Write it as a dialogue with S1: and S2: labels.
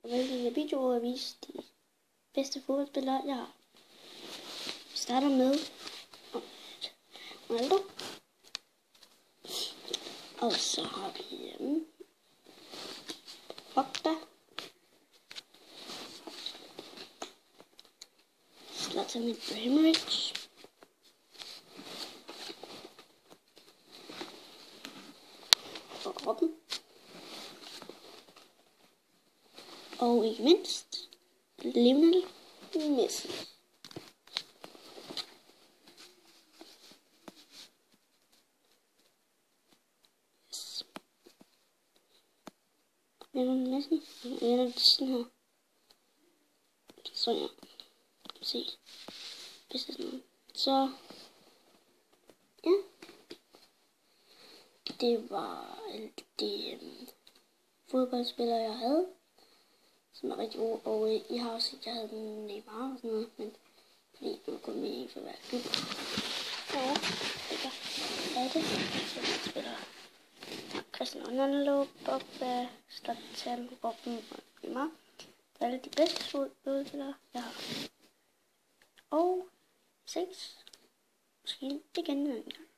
S1: Jeg vil i denne video vise de bedste fodboldspillere, jeg har. Vi starter med Ronaldo. Og så har vi Pogba. Zlatan Ibrahimovic. Og Robben. Og ikke mindst Lionel Messi. Yes. Lionel Messi. Lionel sådan her. Så ja. Se. Hvis det er sådan. Så ja. Det var alle de fodboldspillere, jeg havde, som er rigtig gode. Og jeg har også set, at jeg havde Neymar og sådan noget, men fordi jeg var kun med en for hver klub. Ja, det er det. Så spiller Cristiano Ronaldo, Pogba, Zlatan, Robben og Neymar. Det er alle de bedste fodboldspillere, jeg har. Og 6. Måske igen en gang.